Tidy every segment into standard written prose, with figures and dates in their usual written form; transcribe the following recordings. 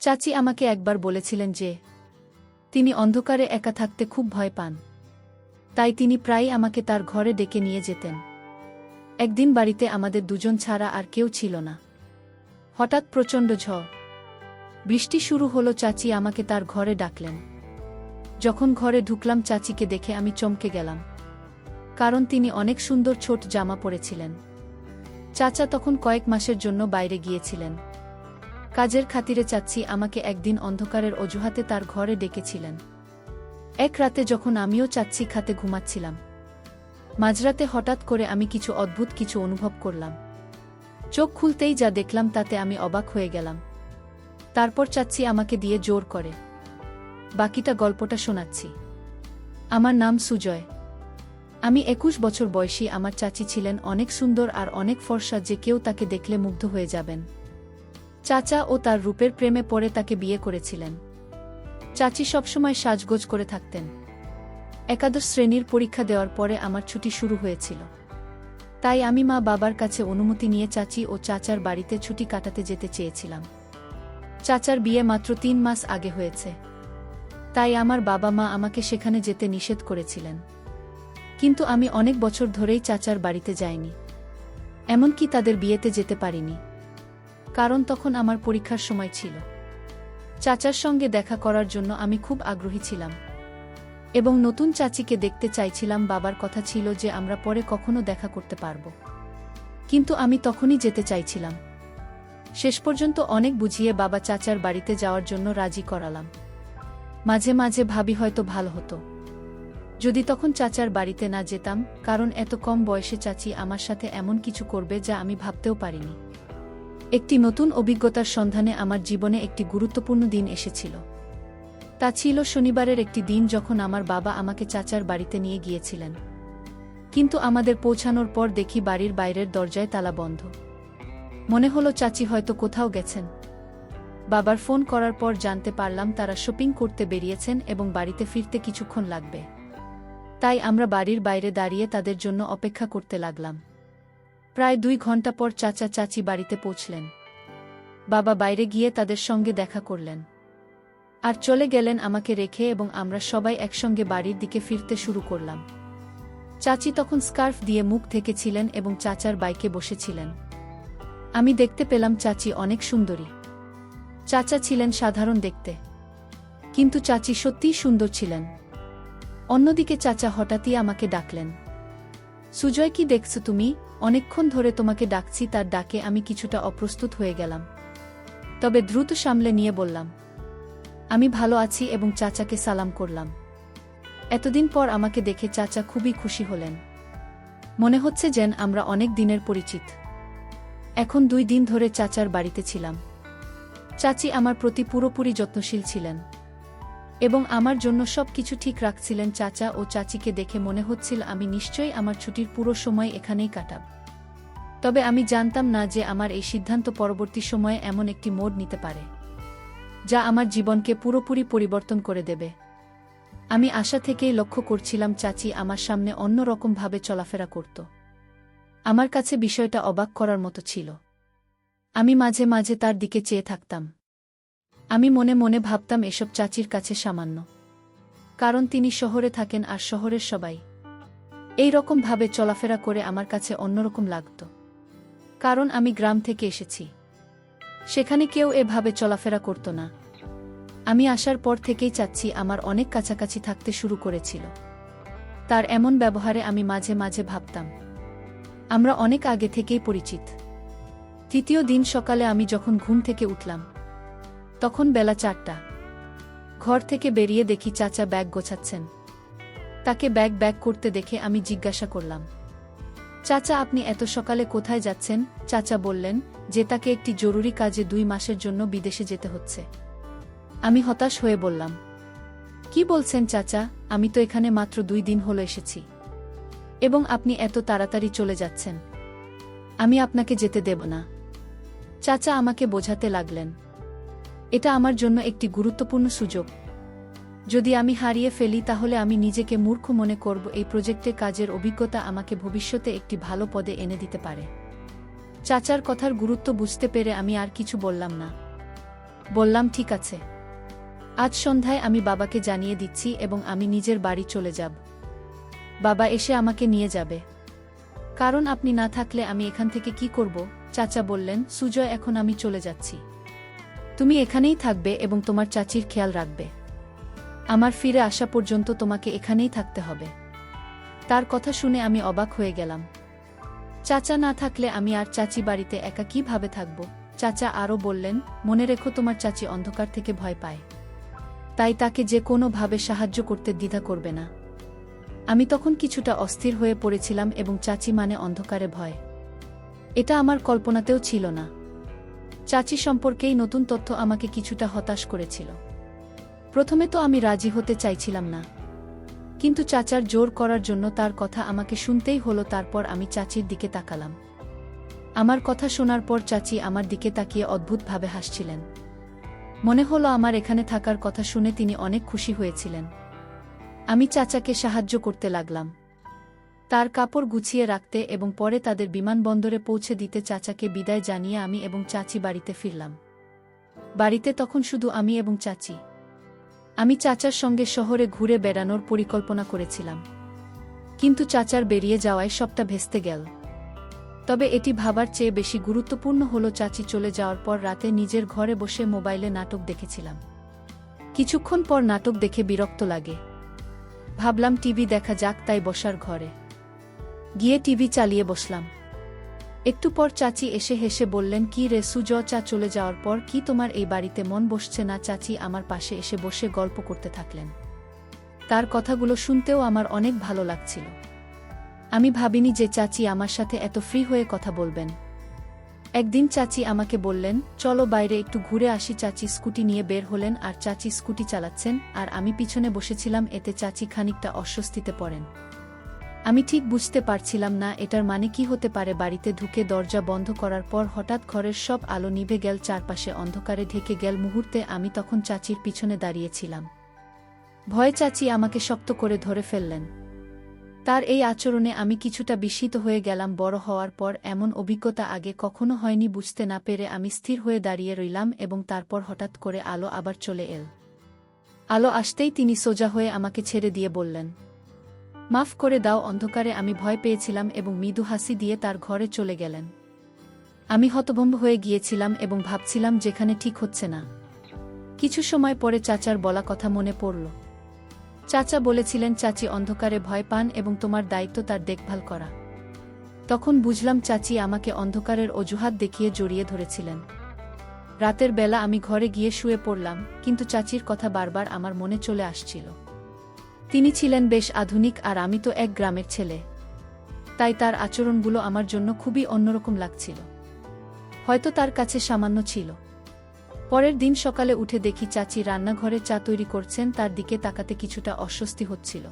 চাচি আমাকে একবার বলেছিলেন যে তিনি অন্ধকারে একা থাকতে খুব ভয় পান, তাই তিনি প্রায়ই আমাকে তার ঘরে ডেকে নিয়ে যেতেন। একদিন বাড়িতে আমাদের দুজন ছাড়া আর কেউ ছিল না। হঠাৎ প্রচণ্ড ঝড় বৃষ্টি শুরু হলো। চাচি আমাকে তার ঘরে ডাকলেন। যখন ঘরে ঢুকলাম চাচিকে দেখে আমি চমকে গেলাম, কারণ তিনি অনেক সুন্দর ছোট জামা পরেছিলেন। চাচা তখন কয়েক মাসের জন্য বাইরে গিয়েছিলেন। কাজের খাতিরে চাচি আমাকে একদিন অন্ধকারের অজুহাতে তার ঘরে ডেকেছিলেন। এক রাতে যখন আমিও চাচি খাতে ঘুমাচ্ছিলাম, মাঝরাতে হঠাৎ করে আমি কিছু অদ্ভুত কিছু অনুভব করলাম। চোখ খুলতেই যা দেখলাম তাতে আমি অবাক হয়ে গেলাম। তারপর চাচি আমাকে দিয়ে জোর করে বাকিটা গল্পটা শোনাচ্ছি। আমার নাম সুজয়। আমি 21 বছর বয়সী। আমার চাচি ছিলেন অনেক সুন্দর আর অনেক ফর্সা, যে কেউ তাকে দেখলে মুগ্ধ হয়ে যাবেন। চাচা ও তার রূপের প্রেমে পড়ে তাকে বিয়ে করেছিলেন। চাচি সবসময় সাজগোজ করে থাকতেন। একাদশ শ্রেণীর পরীক্ষা দেওয়ার পরে আমার ছুটি শুরু হয়েছিল, তাই আমি মা বাবার কাছে অনুমতি নিয়ে চাচি ও চাচার বাড়িতে ছুটি কাটাতে যেতে চেয়েছিলাম। চাচার বিয়ে মাত্র 3 মাস আগে হয়েছে, তাই আমার বাবা মা আমাকে সেখানে যেতে নিষেধ করেছিলেন। কিন্তু আমি অনেক বছর ধরেই চাচার বাড়িতে যাইনি, এমনকি তাদের বিয়েতে যেতে পারিনি, কারণ তখন আমার পরীক্ষার সময় ছিল। চাচার সঙ্গে দেখা করার জন্য আমি খুব আগ্রহী ছিলাম এবং নতুন চাচিকে দেখতে চাইছিলাম। বাবার কথা ছিল যে আমরা পরে কখনো দেখা করতে পারব, কিন্তু আমি তখনই যেতে চাইছিলাম। শেষ পর্যন্ত অনেক বুঝিয়ে বাবা চাচার বাড়িতে যাওয়ার জন্য রাজি করালাম। মাঝে মাঝে ভাবি হয়তো ভালো হতো যদি তখন চাচার বাড়িতে না যেতাম, কারণ এত কম বয়সে চাচি আমার সাথে এমন কিছু করবে যা আমি ভাবতেও পারিনি। একটি নতুন অভিজ্ঞতার সন্ধানে আমার জীবনে একটি গুরুত্বপূর্ণ দিন এসেছিল। তা ছিল শনিবারের একটি দিন, যখন আমার বাবা আমাকে চাচার বাড়িতে নিয়ে গিয়েছিলেন। কিন্তু আমাদের পৌঁছানোর পর দেখি বাড়ির বাইরের দরজায় তালা বন্ধ। মনে হলো চাচি হয়তো কোথাও গেছেন। বাবার ফোন করার পর জানতে পারলাম তারা শপিং করতে বেরিয়েছেন এবং বাড়িতে ফিরতে কিছুক্ষণ লাগবে। তাই আমরা বাড়ির বাইরে দাঁড়িয়ে তাদের জন্য অপেক্ষা করতে লাগলাম। প্রায় 2 ঘন্টা পর চাচা চাচি বাড়িতে পৌঁছলেন। বাবা বাইরে গিয়ে তাদের সঙ্গে দেখা করলেন আর চলে গেলেন আমাকে রেখে, এবং আমরা সবাই একসঙ্গে বাড়ির দিকে ফিরতে শুরু করলাম। চাচি তখন স্কার্ফ দিয়ে মুখ ঢেকেছিলেন এবং চাচার বাইকে বসেছিলেন। আমি দেখতে পেলাম চাচি অনেক সুন্দরী। চাচা ছিলেন সাধারণ দেখতে, কিন্তু চাচি সত্যিই সুন্দর ছিলেন। অন্যদিকে চাচা হঠাৎই আমাকে ডাকলেন, সুজয়, কি দেখছো তুমি? অনেকক্ষণ ধরে তোমাকে ডাকছি। তার ডাকে আমি কিছুটা অপ্রস্তুত হয়ে গেলাম, তবে দ্রুত সামলে নিয়ে বললাম, আমি ভালো আছি, এবং চাচাকে সালাম করলাম। এতদিন পর আমাকে দেখে চাচা খুবই খুশি হলেন। মনে হচ্ছে যেন আমরা অনেক দিনের পরিচিত। এখন 2 দিন ধরে চাচার বাড়িতে ছিলাম। চাচি আমার প্রতি পুরোপুরি যত্নশীল ছিলেন এবং আমার জন্য সবকিছু ঠিক রাখছিলেন। চাচা ও চাচিকে দেখে মনে হচ্ছিল আমি নিশ্চয়ই আমার ছুটির পুরো সময় এখানেই কাটাব। তবে আমি জানতাম না যে আমার এই সিদ্ধান্ত পরবর্তী সময়ে এমন একটি মোড় নিতে পারে যা আমার জীবনকে পুরোপুরি পরিবর্তন করে দেবে। আমি আশা থেকেই লক্ষ্য করছিলাম চাচি আমার সামনে অন্য রকমভাবে চলাফেরা করত। আমার কাছে বিষয়টা অবাক করার মতো ছিল। আমি মাঝে মাঝে তার দিকে চেয়ে থাকতাম। আমি মনে মনে ভাবতাম এসব চাচির কাছে সামান্য, কারণ তিনি শহরে থাকেন আর শহরের সবাই এই রকম ভাবে চলাফেরা করে আমার কাছে অন্যরকম লাগত। কারণ আমি গ্রাম থেকে এসেছি, সেখানে কেউ এভাবে চলাফেরা করত না। আমি আসার পর থেকেই চাচ্ছি আমার অনেক কাছাকাছি থাকতে শুরু করেছিল। তার এমন ব্যবহারে আমি মাঝে মাঝে ভাবতাম আমরা অনেক আগে থেকেই পরিচিত। তৃতীয় দিন সকালে আমি যখন ঘুম থেকে উঠলাম, তখন বেলা 4টা। ঘর থেকে বেরিয়ে দেখি চাচা ব্যাগ গোছাচ্ছেন। তাকে ব্যাগ করতে দেখে আমি জিজ্ঞাসা করলাম, চাচা, আপনি এত সকালে কোথায় যাচ্ছেন? চাচা বললেন যে তাকে একটি জরুরি কাজে 2 মাসের জন্য বিদেশে যেতে হচ্ছে। আমি হতাশ হয়ে বললাম, কি বলছেন চাচা? আমি তো এখানে মাত্র 2 দিন হলো এসেছি, এবং আপনি এত তাড়াতাড়ি চলে যাচ্ছেন। আমি আপনাকে যেতে দেব না। চাচা আমাকে বোঝাতে লাগলেন, এটা আমার জন্য একটি গুরুত্বপূর্ণ সুযোগ। যদি আমি হারিয়ে ফেলি তাহলে আমি নিজেকে মূর্খ মনে করব। এই প্রজেক্টে কাজের অভিজ্ঞতা আমাকে ভবিষ্যতে একটি ভালো পদে এনে দিতে পারে। চাচার কথার গুরুত্ব বুঝতে পেরে আমি আর কিছু বললাম না। বললাম ঠিক আছে। আজ সন্ধ্যায় আমি বাবাকে জানিয়ে দিচ্ছি এবং আমি নিজের বাড়ি চলে যাব। বাবা এসে আমাকে নিয়ে যাবে। কারণ আপনি না থাকলে আমি এখান থেকে কি করব? চাচা বললেন, সুজয় এখন আমি চলে যাচ্ছি। তুমি এখানেই থাকবে এবং তোমার চাচির খেয়াল রাখবে। আমার ফিরে আসা পর্যন্ত তোমাকে এখানেই থাকতে হবে। তার কথা শুনে আমি অবাক হয়ে গেলাম। চাচা না থাকলে আমি আর চাচি বাড়িতে একা কিভাবে থাকব? চাচা আরও বললেন, মনে রেখো তোমার চাচি অন্ধকার থেকে ভয় পায়। তাই তাকে যে কোনোভাবে সাহায্য করতে দ্বিধা করবে না। আমি তখন কিছুটা অস্থির হয়ে পড়েছিলাম এবং চাচি মানে অন্ধকারে ভয়। এটা আমার কল্পনাতেও ছিল না। চাচি সম্পর্কেই নতুন তথ্য আমাকে কিছুটা হতাশ করেছিল। প্রথমে তো আমি রাজি হতে চাইছিলাম না, কিন্তু চাচার জোর করার জন্য তার কথা আমাকে শুনতেই হলো। তারপর আমি চাচির দিকে তাকালাম। আমার কথা শোনার পর চাচি আমার দিকে তাকিয়ে অদ্ভুতভাবে হাসছিলেন। মনে হলো আমার এখানে থাকার কথা শুনে তিনি অনেক খুশি হয়েছিলেন। আমি চাচাকে সাহায্য করতে লাগলাম, তার কাপড় গুছিয়ে রাখতে এবং পরে তাদের বিমানবন্দরে পৌঁছে দিতে। চাচাকে বিদায় জানিয়ে আমি এবং চাচি বাড়িতে ফিরলাম। বাড়িতে তখন শুধু আমি এবং চাচি। আমি চাচার সঙ্গে শহরে ঘুরে বেড়ানোর পরিকল্পনা করেছিলাম, কিন্তু চাচার বেরিয়ে যাওয়ায় সবটা ভেস্তে গেল। তবে এটি ভাবার চেয়ে বেশি গুরুত্বপূর্ণ হলো চাচি চলে যাওয়ার পর রাতে নিজের ঘরে বসে মোবাইলে নাটক দেখেছিলাম। কিছুক্ষণ পর নাটক দেখে বিরক্ত লাগে। ভাবলাম টিভি দেখা যাক, তাই বসার ঘরে গিয়ে টিভি চালিয়ে বসলাম। একটু পর চাচি এসে হেসে বললেন, কি রে সুজয়, চা চলে যাওয়ার পর কি তোমার এই বাড়িতে মন বসছে না? চাচি আমার পাশে এসে বসে গল্প করতে থাকলেন। তার কথাগুলো শুনতেও আমার অনেক ভালো লাগছিল। আমি ভাবিনি যে চাচি আমার সাথে এত ফ্রি হয়ে কথা বলবেন। একদিন চাচি আমাকে বললেন, চলো বাইরে একটু ঘুরে আসি। চাচি স্কুটি নিয়ে বের হলেন আর চাচি স্কুটি চালাচ্ছেন আর আমি পিছনে বসেছিলাম। এতে চাচি খানিকটা অস্বস্তিতে পড়েন। আমি ঠিক বুঝতে পারছিলাম না এটার মানে কি হতে পারে। বাড়িতে ঢুকে দরজা বন্ধ করার পর হঠাৎ ঘরের সব আলো নিভে গেল, চারপাশে অন্ধকারে ঢেকে গেল। মুহূর্তে আমি তখন চাচির পিছনে দাঁড়িয়েছিলাম। ভয়ে চাচি আমাকে শক্ত করে ধরে ফেললেন। তার এই আচরণে আমি কিছুটা বিস্মিত হয়ে গেলাম। বড় হওয়ার পর এমন অভিজ্ঞতা আগে কখনো হয়নি। বুঝতে না পেরে আমি স্থির হয়ে দাঁড়িয়ে রইলাম এবং তারপর হঠাৎ করে আলো আবার চলে এল। আলো আসতেই তিনি সোজা হয়ে আমাকে ছেড়ে দিয়ে বললেন, মাফ করে দাও। অন্ধকারে আমি ভয় পেয়েছিলাম এবং মৃদু হাসি দিয়ে তার ঘরে চলে গেলেন। আমি হতভম্ব হয়ে গিয়েছিলাম এবং ভাবছিলাম যেখানে ঠিক হচ্ছে না। কিছু সময় পরে চাচার বলা কথা মনে পড়ল। চাচা বলেছিলেন চাচি অন্ধকারে ভয় পান এবং তোমার দায়িত্ব তার দেখভাল করা। তখন বুঝলাম চাচি আমাকে অন্ধকারের অজুহাত দেখিয়ে জড়িয়ে ধরেছিলেন। রাতের বেলা আমি ঘরে গিয়ে শুয়ে পড়লাম, কিন্তু চাচির কথা বারবার আমার মনে চলে আসছিল। তিনি ছিলেন বেশ আধুনিক আর আমি তো এক গ্রামের ছেলে, তাই তার আচরণগুলো আমার জন্য খুবই অন্যরকম লাগছিল। হয়তো তার কাছে সামান্য ছিল। পরের দিন সকালে উঠে দেখি চাচি রান্নাঘরে চা তৈরি করছেন। তার দিকে তাকাতে কিছুটা অস্বস্তি হচ্ছিল,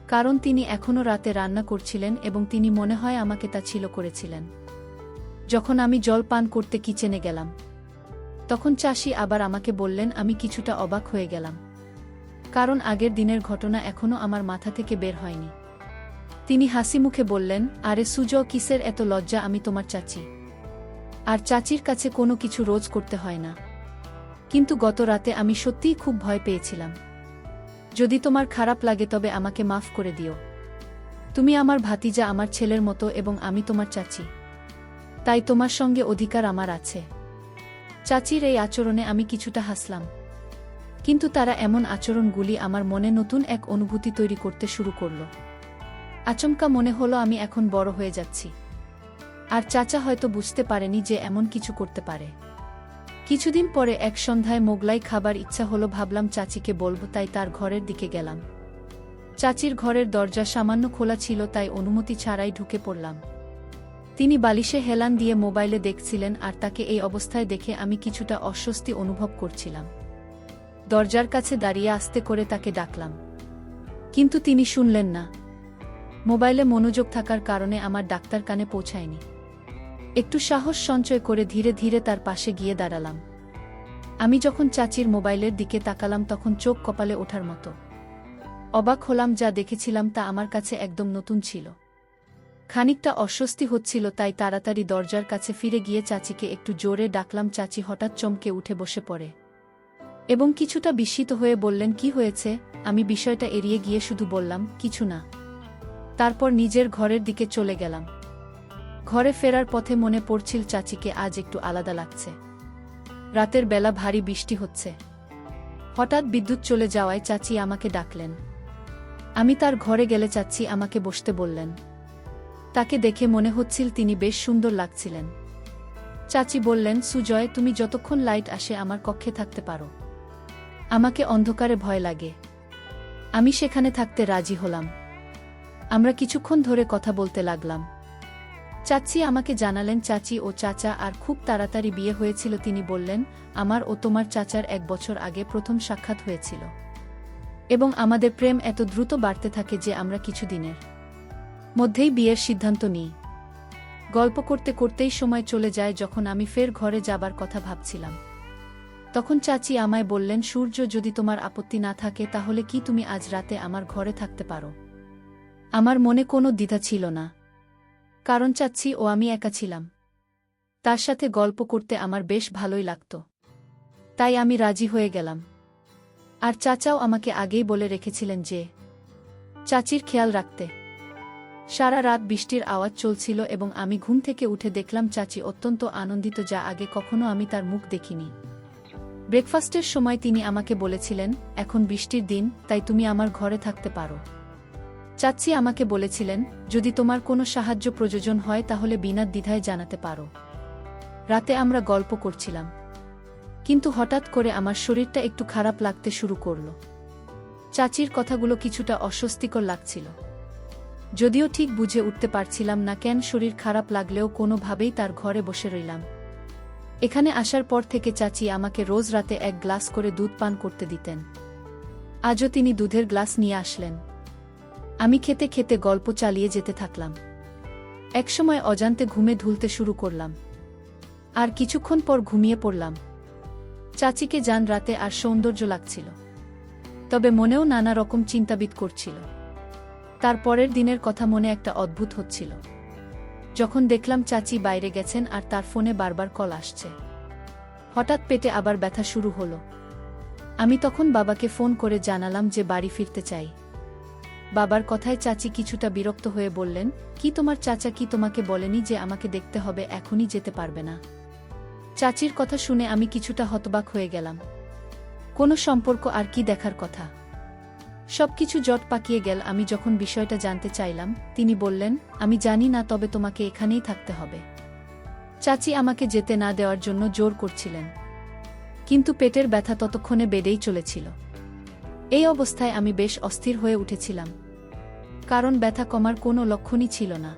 কারণ তিনি এখনও রাতে রান্না করছিলেন এবং তিনি মনে হয় আমাকে তা ছিল করেছিলেন। যখন আমি জল পান করতে কিচেনে গেলাম, তখন চাচি আবার আমাকে বললেন। আমি কিছুটা অবাক হয়ে গেলাম, কারণ আগের দিনের ঘটনা এখনও আমার মাথা থেকে বের হয়নি। তিনি হাসি মুখে বললেন, আরে সুজয়, কিসের এত লজ্জা? আমি তোমার চাচি, আর চাচির কাছে কোনো কিছু রোজ করতে হয় না। কিন্তু গত রাতে আমি সত্যিই খুব ভয় পেয়েছিলাম। যদি তোমার খারাপ লাগে তবে আমাকে মাফ করে দিও। তুমি আমার ভাতিজা, আমার ছেলের মতো, এবং আমি তোমার চাচি, তাই তোমার সঙ্গে অধিকার আমার আছে। চাচির এই আচরণে আমি কিছুটা হাসলাম, কিন্তু তারা এমন আচরণগুলি আমার মনে নতুন এক অনুভূতি তৈরি করতে শুরু করল। আচমকা মনে হলো আমি এখন বড় হয়ে যাচ্ছি, আর চাচা হয়তো বুঝতে পারেনি যে এমন কিছু করতে পারে। কিছুদিন পরে এক সন্ধ্যায় মোগলাই খাবার ইচ্ছা হলো। ভাবলাম চাচিকে বলবো, তাই তার ঘরের দিকে গেলাম। চাচির ঘরের দরজা সামান্য খোলা ছিল, তাই অনুমতি ছাড়াই ঢুকে পড়লাম। তিনি বালিশে হেলান দিয়ে মোবাইলে দেখছিলেন, আর তাকে এই অবস্থায় দেখে আমি কিছুটা অস্বস্তি অনুভব করছিলাম। দরজার কাছে দাঁড়িয়ে আস্তে করে তাকে ডাকলাম, কিন্তু তিনি শুনলেন না। মোবাইলে মনোযোগ থাকার কারণে আমার ডাক্তার কানে পৌঁছায়নি। একটু সাহস সঞ্চয় করে ধীরে ধীরে তার পাশে গিয়ে দাঁড়ালাম। আমি যখন চাচির মোবাইলের দিকে তাকালাম তখন চোখ কপালে ওঠার মতো। অবাক হলাম, যা দেখেছিলাম তা আমার কাছে একদম নতুন ছিল। খানিকটা অস্বস্তি হচ্ছিল, তাই তাড়াতাড়ি দরজার কাছে ফিরে গিয়ে চাচিকে একটু জোরে ডাকলাম। চাচি হঠাৎ চমকে উঠে বসে পড়ে এবং কিছুটা বিস্মিত হয়ে বললেন, কি হয়েছে? আমি বিষয়টা এড়িয়ে গিয়ে শুধু বললাম, কিছু না। তারপর নিজের ঘরের দিকে চলে গেলাম। ঘরে ফেরার পথে মনে পড়ছিল চাচিকে আজ একটু আলাদা লাগছে। রাতের বেলা ভারী বৃষ্টি হচ্ছে। হঠাৎ বিদ্যুৎ চলে যাওয়ায় চাচি আমাকে ডাকলেন। আমি তার ঘরে গেলে চাচি আমাকে বসতে বললেন। তাকে দেখে মনে হচ্ছিল তিনি বেশ সুন্দর লাগছিলেন। চাচি বললেন, সুজয়, তুমি যতক্ষণ লাইট আসে আমার কক্ষে থাকতে পারো। আমাকে অন্ধকারে ভয় লাগে। আমি সেখানে থাকতে রাজি হলাম। আমরা কিছুক্ষণ ধরে কথা বলতে লাগলাম। চাচি আমাকে জানালেন চাচি ও চাচা আর খুব তাড়াতাড়ি বিয়ে হয়েছিল। তিনি বললেন, আমার ও তোমার চাচার 1 বছর আগে প্রথম সাক্ষাৎ হয়েছিল এবং আমাদের প্রেম এত দ্রুত বাড়তে থাকে যে আমরা কিছুদিনের মধ্যেই বিয়ের সিদ্ধান্ত নিই। গল্প করতে করতেই সময় চলে যায়। যখন আমি ফের ঘরে যাবার কথা ভাবছিলাম, তখন চাচি আমায় বললেন, সূর্য, যদি তোমার আপত্তি না থাকে তাহলে কি তুমি আজ রাতে আমার ঘরে থাকতে পারো? আমার মনে কোনো দ্বিধা ছিল না, কারণ চাচি ও আমি একা ছিলাম। তার সাথে গল্প করতে আমার বেশ ভালোই লাগত। তাই আমি রাজি হয়ে গেলাম। আর চাচাও আমাকে আগেই বলে রেখেছিলেন যে চাচির খেয়াল রাখতে। সারা রাত বৃষ্টির আওয়াজ চলছিল এবং আমি ঘুম থেকে উঠে দেখলাম চাচি অত্যন্ত আনন্দিত, যা আগে কখনো আমি তার মুখ দেখিনি। ব্রেকফাস্টের সময় তিনি আমাকে বলেছিলেন, এখন বৃষ্টির দিন, তাই তুমি আমার ঘরে থাকতে পারো। চাচি আমাকে বলেছিলেন, যদি তোমার কোনো সাহায্য প্রয়োজন হয় তাহলে বিনা দ্বিধায় জানাতে পারো। রাতে আমরা গল্প করছিলাম, কিন্তু হঠাৎ করে আমার শরীরটা একটু খারাপ লাগতে শুরু করল। চাচির কথাগুলো কিছুটা অস্বস্তিকর লাগছিল, যদিও ঠিক বুঝে উঠতে পারছিলাম না কেন শরীর খারাপ লাগলেও কোনোভাবেই তার ঘরে বসে রইলাম। এখানে আসার পর থেকে চাচি আমাকে রোজ রাতে 1 গ্লাস করে দুধ পান করতে দিতেন। আজও তিনি দুধের গ্লাস নিয়ে আসলেন। আমি খেতে খেতে গল্প চালিয়ে যেতে থাকলাম। একসময় অজান্তে ঘুমে ঢুলতে শুরু করলাম, আর কিছুক্ষণ পর ঘুমিয়ে পড়লাম। চাচিকে জান রাতে আর সৌন্দর্য লাগছিল, তবে মনেও নানা রকম চিন্তাবিদ করছিল। তার পরের দিনের কথা মনে একটা অদ্ভুত হচ্ছিল, যখন দেখলাম চাচি বাইরে গেছেন আর তার ফোনে বারবার কল আসছে। হঠাৎ পেটে আবার ব্যথা শুরু হলো। আমি তখন বাবাকে ফোন করে জানালাম যে বাড়ি ফিরতে চাই। বাবার কথায় চাচি কিছুটা বিরক্ত হয়ে বললেন, কি তোমার চাচা কি তোমাকে বলেনি যে আমাকে দেখতে হবে, এখনই যেতে পারবে না? চাচির কথা শুনে আমি কিছুটা হতবাক হয়ে গেলাম। কোনো সম্পর্ক আর কি দেখার কথা? সবকিছু জট পাকিয়ে গেল। আমি যখন বিষয়টা জানতে চাইলাম, তিনি বললেন, আমি জানি না, তবে তোমাকে এখানেই থাকতে হবে। চাচি আমাকে যেতে না দেওয়ার জন্য জোর করছিলেন, কিন্তু পেটের ব্যথা ততক্ষণে বেড়েই চলেছিল। এই অবস্থায় আমি বেশ অস্থির হয়ে উঠেছিলাম, কারণ ব্যথা কমার কোনো লক্ষণই ছিল না।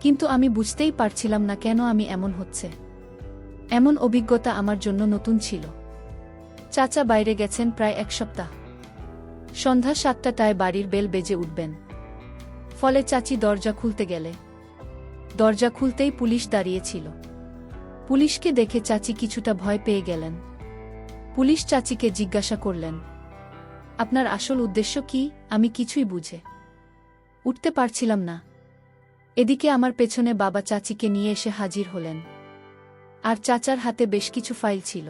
কিন্তু আমি বুঝতেই পারছিলাম না কেন আমি এমন হচ্ছে। এমন অভিজ্ঞতা আমার জন্য নতুন ছিল। চাচা বাইরে গেছেন প্রায় 1 সপ্তাহ। সন্ধ্যা 7টায় বাড়ির বেল বেজে উঠবেন, ফলে চাচি দরজা খুলতে গেলে দরজা খুলতেই পুলিশ দাঁড়িয়েছিল। পুলিশকে দেখে চাচি কিছুটা ভয় পেয়ে গেলেন। পুলিশ চাচিকে জিজ্ঞাসা করলেন, আপনার আসল উদ্দেশ্য কি? আমি কিছুই বুঝে উঠতে পারছিলাম না। এদিকে আমার পেছনে বাবা চাচিকে নিয়ে এসে হাজির হলেন, আর চাচার হাতে বেশ কিছু ফাইল ছিল।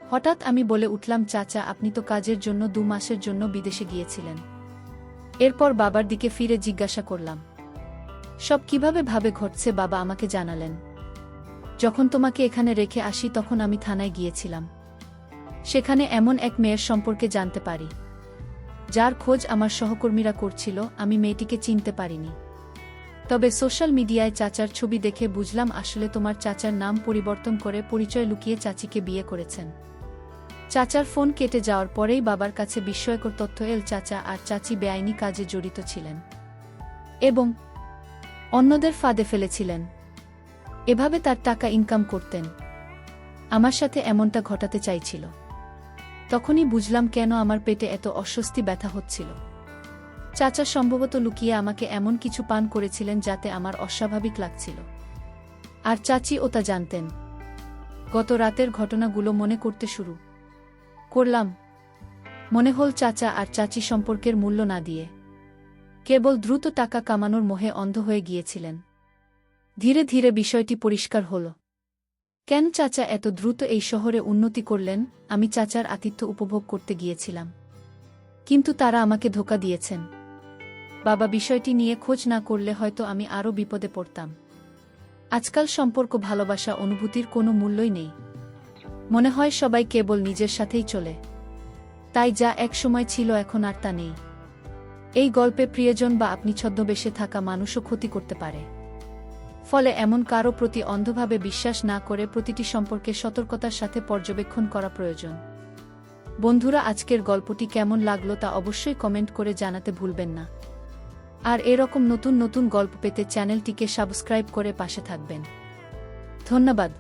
হঠাৎ আমি বলে উঠলাম, চাচা, আপনি তো কাজের জন্য 2 মাসের জন্য বিদেশে গিয়েছিলেন। এরপর বাবার দিকে ফিরে জিজ্ঞাসা করলাম, সব কিভাবে ঘটছে? বাবা আমাকে জানালেন, যখন তোমাকে এখানে রেখে আসি তখন আমি থানায় গিয়েছিলাম। সেখানে এমন এক মেয়ের সম্পর্কে জানতে পারি, যার খোঁজ আমার সহকর্মীরা করছিল। আমি মেয়েটিকে চিনতে পারিনি, তবে সোশ্যাল মিডিয়ায় চাচার ছবি দেখে বুঝলাম আসলে তোমার চাচার নাম পরিবর্তন করে পরিচয় লুকিয়ে চাচিকে বিয়ে করেছেন। চাচার ফোন কেটে যাওয়ার পরেই বাবার কাছে বিস্ময়কর তথ্য এল, চাচা আর চাচি বেআইনি কাজে জড়িত ছিলেন এবং অন্যদের ফাঁদে ফেলেছিলেন। এভাবে তার টাকা ইনকাম করতেন। আমার সাথে এমনটা ঘটাতে চাইছিল। তখনই বুঝলাম কেন আমার পেটে এত অস্বস্তি ব্যথা হচ্ছিল। চাচা সম্ভবত লুকিয়ে আমাকে এমন কিছু পান করেছিলেন যাতে আমার অস্বাভাবিক লাগছিল, আর চাচি ও তা জানতেন। গত রাতের ঘটনাগুলো মনে করতে শুরু করলাম। মনে হল চাচা আর চাচি সম্পর্কের মূল্য না দিয়ে কেবল দ্রুত টাকা কামানোর মোহে অন্ধ হয়ে গিয়েছিলেন। ধীরে ধীরে বিষয়টি পরিষ্কার হল। কেন চাচা এত দ্রুত এই শহরে উন্নতি করলেন? আমি চাচার আতিথ্য উপভোগ করতে গিয়েছিলাম, কিন্তু তারা আমাকে ধোঁকা দিয়েছেন। বাবা বিষয়টি নিয়ে খোঁজ না করলে হয়তো আমি আরও বিপদে পড়তাম। আজকাল সম্পর্ক, ভালোবাসা, অনুভূতির কোনো মূল্যই নেই। মনে হয় সবাই কেবল নিজের সাথেই চলে। তাই যা এক সময় ছিল এখন আর তা নেই। এই গল্পে প্রিয়জন বা আপনি ছদ্মবেশে থাকা মানুষও ক্ষতি করতে পারে। ফলে এমন কারো প্রতি অন্ধভাবে বিশ্বাস না করে প্রতিটি সম্পর্কে সতর্কতার সাথে পর্যবেক্ষণ করা প্রয়োজন। বন্ধুরা, আজকের গল্পটি কেমন লাগলো তা অবশ্যই কমেন্ট করে জানাতে ভুলবেন না। আর এরকম নতুন নতুন গল্প পেতে চ্যানেলটিকে সাবস্ক্রাইব করে পাশে থাকবেন। ধন্যবাদ।